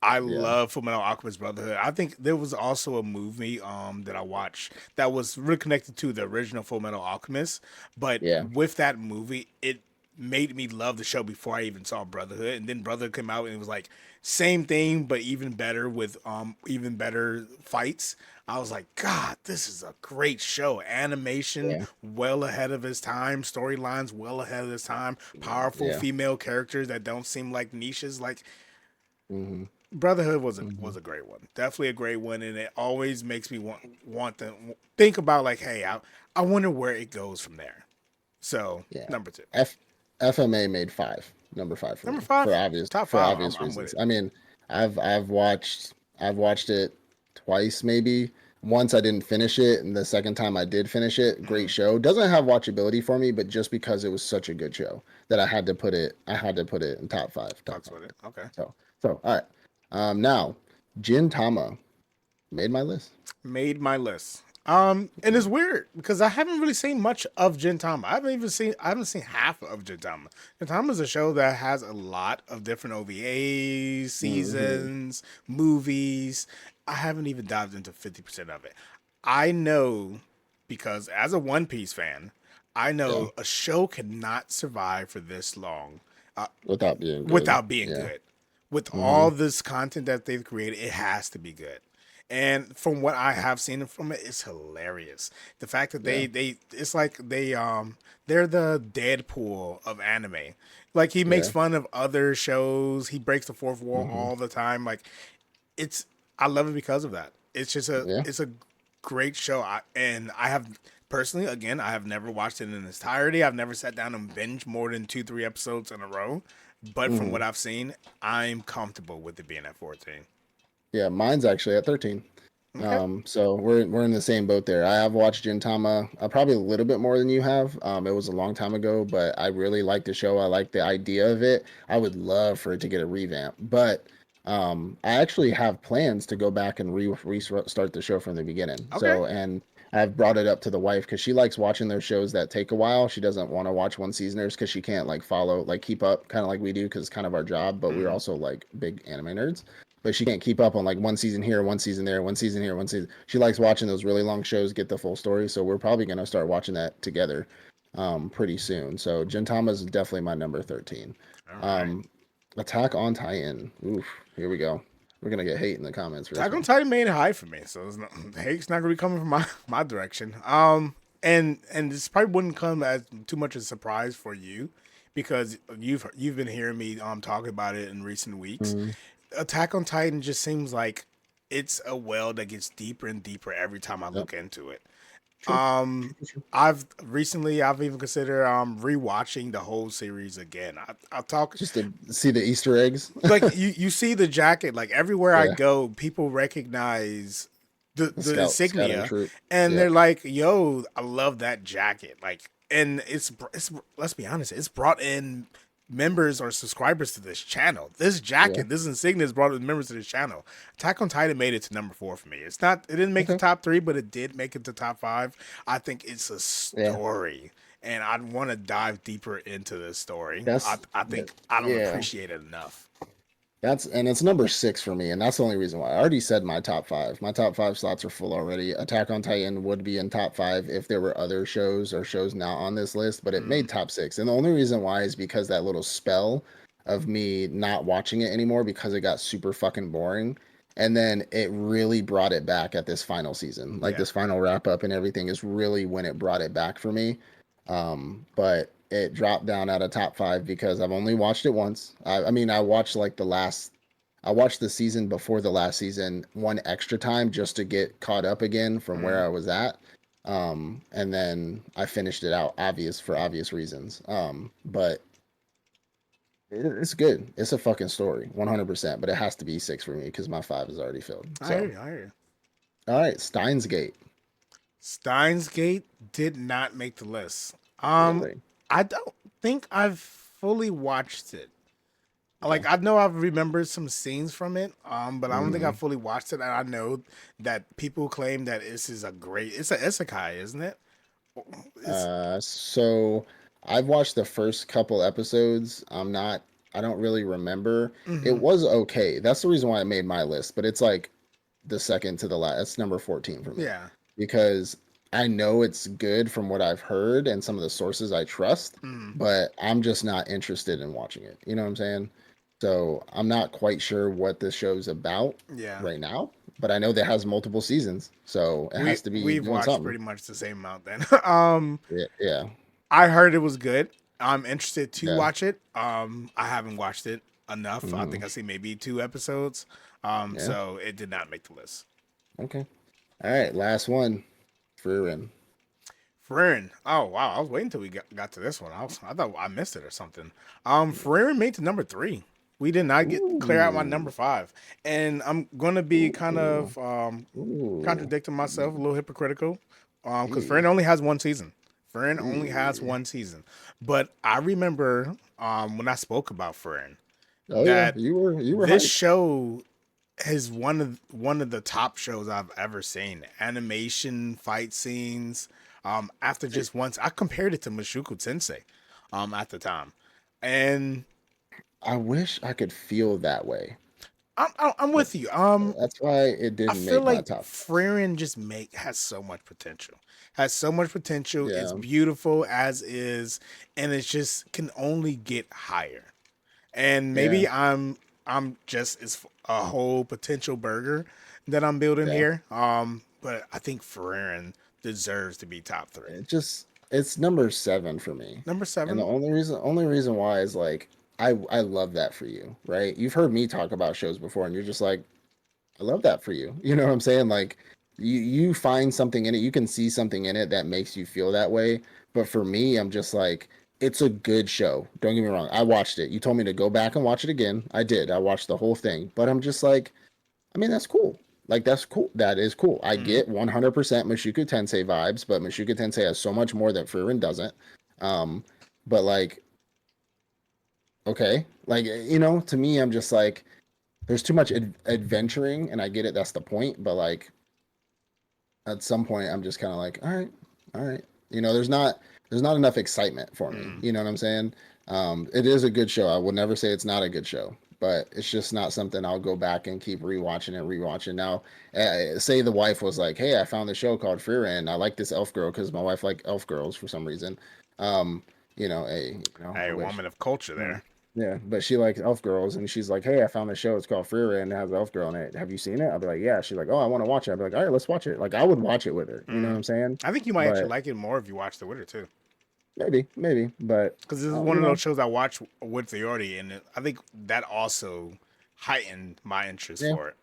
I Yeah. love Fullmetal Alchemist Brotherhood. I think there was also a movie that I watched that was really connected to the original Fullmetal Alchemist, but Yeah. with that movie, it made me love the show before I even saw Brotherhood. And then Brotherhood came out and it was like same thing but even better with even better fights. I was like, God, this is a great show. Animation Yeah. well ahead of its time, storylines well ahead of its time, powerful Yeah. female characters that don't seem like niches. Like Hmm. Brotherhood Hmm. was a great one, definitely a great one, and it always makes me want to think about like, hey, I wonder where it goes from there. So Yeah. number two, F FMA made five, number five for number me five, top for five. obvious I'm with reasons. it. I mean, I've watched it twice maybe. Once I didn't finish it, and the second time I did finish it. Great Mm, show. Doesn't have watchability for me, but just because it was such a good show that I had to put it in top five, top fucks five. with it. Okay, So all right. Now Jin Tama made my list. made my list. And it's weird because I haven't really seen much of Gintama. I haven't seen half of Gintama. Gintama is a show that has a lot of different OVAs, Hmm. seasons, movies. I haven't even dived into 50% of it. I know because as a One Piece fan, I Yeah, know a show cannot survive for this long uh, without being good. without being Yeah. good. With Hmm. all this content that they've created, it has to be good. And from what I have seen from it, it's hilarious. The fact that Yeah. they it's like they're the Deadpool of anime. Like he makes Yeah. fun of other shows. He breaks the fourth wall Hmm. all the time. Like it's I love it because of that. Yeah. It's a great show. And I have personally again I have never watched it in its entirety. I've never sat down and binge more than 2 3 episodes in a row. But from what Hmm. I've seen, I'm comfortable with it being at 14. Yeah. Mine's actually at 13. Okay. So we're in the same boat there. I have watched Gintama probably a little bit more than you have. It was a long time ago, but I really like the show. I like the idea of it. I would love for it to get a revamp, but I actually have plans to go back and restart the show from the beginning. Okay. So, and I've brought it up to the wife because she likes watching those shows that take a while. She doesn't want to watch one seasoners because she can't like follow, like keep up, kind of like we do because it's kind of our job. But we're Mm. also like big anime nerds, but she can't keep up on like one season here, one season there, one season here, one season. She likes watching those really long shows, get the full story. So we're probably gonna start watching that together pretty soon. So Gintama is definitely my number 13. All right. Um, Attack on Titan. Oof, here we go. We're gonna get hate in the comments for this Attack on one. Titan made it high for me, so the hate's not gonna be coming from my direction. And this probably wouldn't come as too much of a surprise for you, because you've been hearing me talk about it in recent weeks. Mm, Attack on Titan just seems like it's a well that gets deeper and deeper every time I yep. look into it. True. Um, True, true. I've even considered rewatching the whole series again. I'll talk Just to see the Easter eggs. like you see the jacket like everywhere I Yeah. go, people recognize The the scouting insignia, troop. and Yeah. they're like, "Yo, I love that jacket!" Like, and it's let's be honest, it's brought in members or subscribers to this channel. This Yeah. jacket, this insignia, has brought in members to this channel. Attack on Titan made it to number 4 for me. It didn't make the Okay. top 3, but it did make it to top 5. I think it's a Yeah. story, and I'd want to dive deeper into this story. That's I that, think I don't yeah. appreciate it enough. That's and it's number 6 for me, and that's the only reason why. I already said my top 5. My top 5 slots are full already. Attack on Titan would be in top 5 if there were other shows or shows not on this list, but it Mm, made top 6. And the only reason why is because that little spell of me not watching it anymore because it got super fucking boring. And then it really brought it back at this final season. Like yeah. this final wrap up and everything is really when it brought it back for me. But it dropped down out of top 5 because I've only watched it once. I mean, I watched the season before the last season one extra time just to get caught up again from where Mm, I was at. And then I finished it out, for obvious reasons. But it's good. It's a fucking story, 100%. But it has to be 6 for me because my 5 is already filled. I hear So, you. I hear you. all right, Steins Gate. Steins Gate did not make the list. Really? I don't think I've fully watched it. Like I know I've remembered some scenes from it, but I don't think I Hmm. fully watched it. And I know that people claim that it's a isekai, isn't it? It's So I've watched the first couple episodes. I don't really remember. It hmm was okay. That's the reason why I made my list, but it's like the second to the last. That's number 14 for me yeah. because I know it's good from what I've heard and some of the sources I trust, Mm, but I'm just not interested in watching it. You know what I'm saying? So I'm not quite sure what this show's about yeah. right now, but I know that has multiple seasons, so it has to be We've doing watched something. pretty much the same amount then. Yeah, yeah, I heard it was good. I'm interested to yeah. watch it. I haven't watched it enough. I think Hmm. I see maybe 2 episodes. Yeah. So it did not make the list. Okay. All right. Last one. Fruin. Freerin. Oh wow, I was waiting until we got to this one. I thought I missed it or something. Freerin made to number 3. We did not get clear out my Ooh. number 5, and I'm gonna be kind Ooh. of Ooh. contradicting myself, a little hypocritical, because Hey. Freerin only has one season. Freerin only has Hey. one season, but I remember when I spoke about Freerin Oh yeah, that you were this hyped. show is one of the top shows I've ever seen. Animation, fight scenes. After See, just once, I compared it to Mushoku Tensei, at the time, and I wish I could feel that way. I'm That- with you. That's why it I didn't feel make my like top five. Frieren just make has so much potential. Has so much potential. It's Yeah. beautiful as is, and it just can only get higher. And Yeah. maybe I'm just it's a whole potential burger that I'm building Yeah. here. But I think Ferrerin deserves to be top 3. It's number 7 for me. Number And the 7. only reason why is like I love that for you, right? You've heard me talk about shows before and you're just like, I love that for you. You know what I'm saying? Like you find something in it, you can see something in it that makes you feel that way. But for me, I'm just like, it's a good show. Don't get me wrong. I watched it. You told me to go back and watch it again. I did. I watched the whole thing. But I'm just like, I mean, that's cool. Like that's cool. That is cool. I Mm. get 100% Mushoku Tensei vibes, but Mushoku Tensei has so much more that Frieren doesn't. Um, but like, okay, like to me, I'm just like, there's too much adventuring, and I get it. That's the point. But like, at some point, I'm just kind of like, all right, all right. There's not enough excitement for me. Mm. You know what I'm saying? It is a good show. I will never say it's not a good show, but it's just not something I'll go back and keep rewatching and rewatching. Now, say the wife was like, "Hey, I found the show called Fear, and I like this elf girl because my wife liked elf girls for some reason." Um, hey, Hey, I wish. woman of culture Yeah. there. Yeah, but she likes elf girls, and she's like, "Hey, I found a show. It's called Free and it has an elf girl in it. Have you seen it?" I'll be like, "Yeah." She's like, "Oh, I want to watch it." I'll be like, "All right, let's watch it." Like, I would watch it with her. You know what Mm. I'm saying? I think you might actually But like it more if you watch The Witcher too, maybe, but because this is you one of those know, shows I watch with Theority, and I think that also heightened my interest yeah, for it.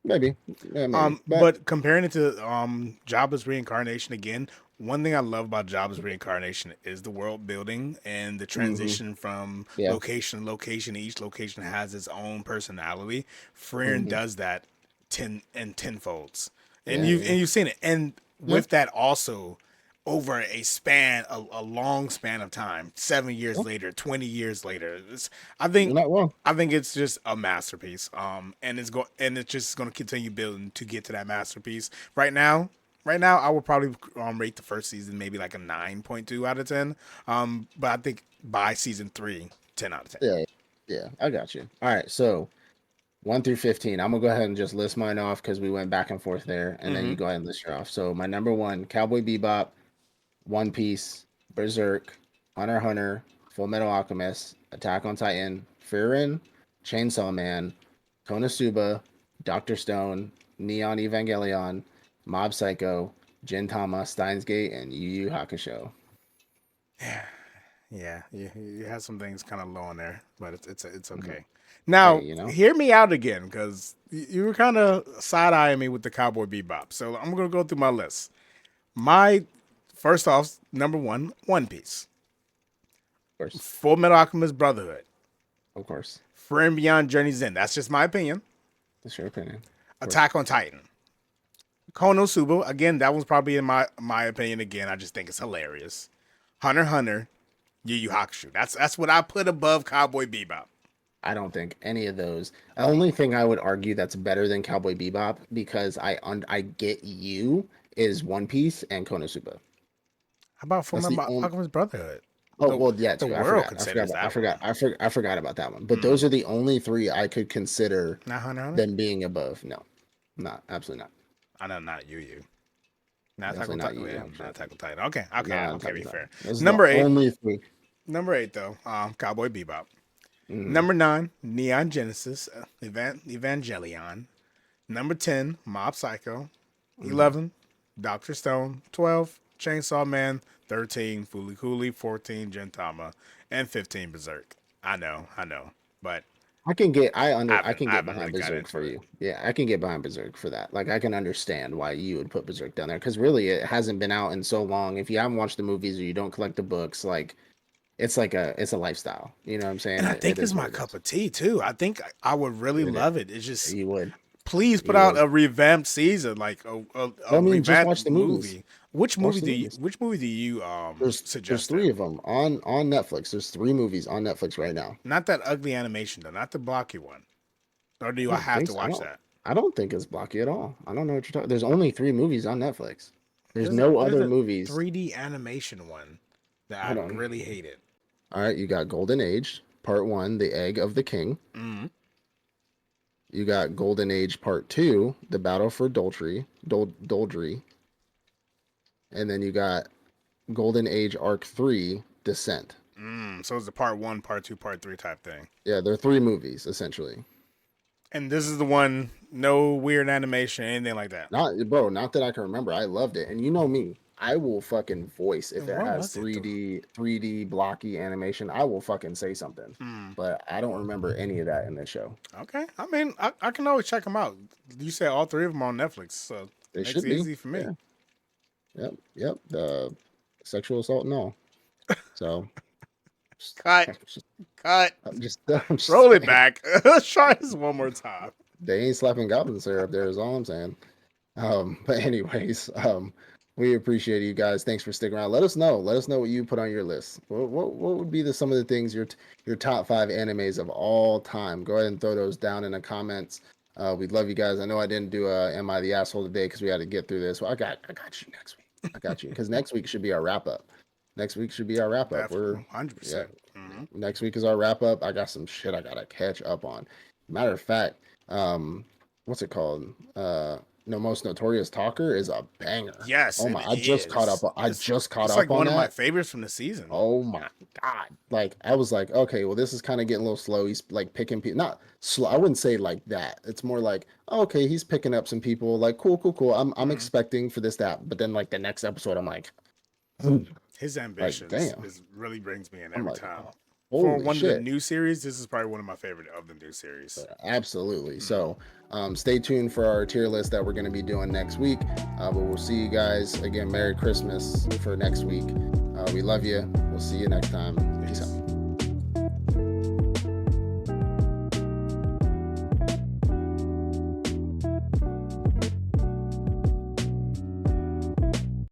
maybe, yeah, maybe, but But comparing it to Jabba's reincarnation again, one thing I love about Jabba's reincarnation is the world building and the hmm transition from yeah, location to location. Each location has its own personality. Frieren hmm does that tenfolds, and yeah, yeah, you've seen it. And yeah, with that also over a long span of time, 7 years yeah. later, 20 years later. I You're think not wrong. I think it's just a masterpiece. And it's just going to continue building to get to that masterpiece. Right now, I would probably rate the first season maybe like a 9.2 out of 10. But I think by season 3, 10 out of 10. Yeah, yeah, I got you. All right, so 1 through 15. I'm gonna go ahead and just list mine off because we went back and forth there, and then Mm-hmm. you go ahead and list your off. So my number one, Cowboy Bebop, One Piece, Berserk, Hunter x Hunter, Full Metal Alchemist, Attack on Titan, Frieren, Chainsaw Man, Konosuba, Doctor Stone, Neon Evangelion, Mob Psycho, Gintama, Steins Gate, and Yu Yu Hakusho. Yeah, you have some things kind of low in there, but it's Mhm. okay. Hey, Now, hear me out again because you were kind of side eyeing me with the Cowboy Bebop. So I'm gonna go through my list. My first off, number one, One Piece, of course, Full Metal Alchemist Brotherhood, of course. Friend Beyond Journey's End. That's just my opinion. That's your opinion, of course. Attack on Titan, Konosuba. Again, that was probably in my opinion. Again, I just think it's hilarious. Hunter x Hunter, Yu Yu Hakusho. That's what I put above Cowboy Bebop. I don't think any of those. The only thing I would argue that's better than Cowboy Bebop, because I get you, is One Piece and Konosuba. How about That's the Fullmetal only. Alchemist Brotherhood? Oh The well, yeah, the too. world I considers that forgot. one. I forgot about that one. But Mm. those are the only three I could consider Not Hunter x Hunter? them being above. No, not absolutely not. I know, not you. Not Attack Definitely on not Titan. you. Yeah, I'm not sure. Attack on Titan. Okay, Not on okay, top be of that. fair. Those are the Number 8. only three. Number 8 though, Cowboy Bebop. Mm, Number 9, Neon Genesis Evangelion. Number 10, Mob Psycho. mm. 11, Doctor Stone. 12, Chainsaw Man. 13, Foolie Cooley. 14, Gintama, and 15, Berserk. I know, but I can I get haven't behind really got Berserk into for it. you. Yeah, I can get behind Berserk for that. Like I can understand why you would put Berserk down there, because really it hasn't been out in so long. If you haven't watched the movies or you don't collect the books, like it's a lifestyle. You know what I'm saying? And I It think it's is what my it cup is. of tea too. I think I would really It, love it. It's just you would. please put You out would. a revamped season, like a Well, I mean, just watch revamped the movies. movie. Watch the movies. Which movie do you There's suggest three then? of them on Netflix. There's three movies on Netflix right now. Not that ugly animation though, not the blocky one. Or do I I don't have think to so. watch that? I don't think it's blocky at all. I don't know what you're talking. There's only three movies on Netflix. There's There's no there's other a movies. 3D animation one that Hold I on. really hated. All right, you got Golden Age Part 1, The Egg of the King. Mm. You got Golden Age Part 2, The Battle for Doldry. And then you got Golden Age Arc 3, Descent. So it's a part 1, part 2, part 3 type thing. Yeah, they're three movies essentially. And this is the one, no weird animation, anything like that. Not that I can remember. I loved it. And you know me, I will fucking voice if Then it what has was it? 3D blocky animation. I will fucking say something. But I don't remember any of that in this show. Okay. I mean, I can always check them out. You said all 3 of them on Netflix, so They makes should it be. easy for me. Yeah. Yep. The sexual assault and all. So Cut. I'm just Roll it saying, back. Let's try this one more time. they ain't slapping goblin syrup there is all I'm saying. But anyways, we appreciate you guys. Thanks for sticking around. Let us know what you put on your list. What would be some of the things your top 5 animes of all time? Go ahead and throw those down in the comments. We'd love you guys. I know I didn't do Am I the Asshole today because we had to get through this. Well, I got you next week. I got you, because next week should be our wrap up. We're 100%. Next week is our wrap up. I got some shit I gotta catch up on. Matter of fact, what's it called? No, Most Notorious Talker is a banger. Yes, Oh my! it I just caught up. It's It's like on one of my that. favorites from the season. Oh my god! Like I was like, okay, well this is kind of getting a little slow. He's like picking people, not slow. I wouldn't say like that. It's more like, okay, he's picking up some people. Like cool. I'm expecting for that, but then like the next episode, I'm like, His like ambitions damn. really brings me in I'm every like, time. For holy one of the shit. new series, this is probably one of my favorite of the new series. Absolutely. So stay tuned for our tier list that we're going to be doing next week. But we'll see you guys again. Merry Christmas for next week. We love you. We'll see you next time. Peace out.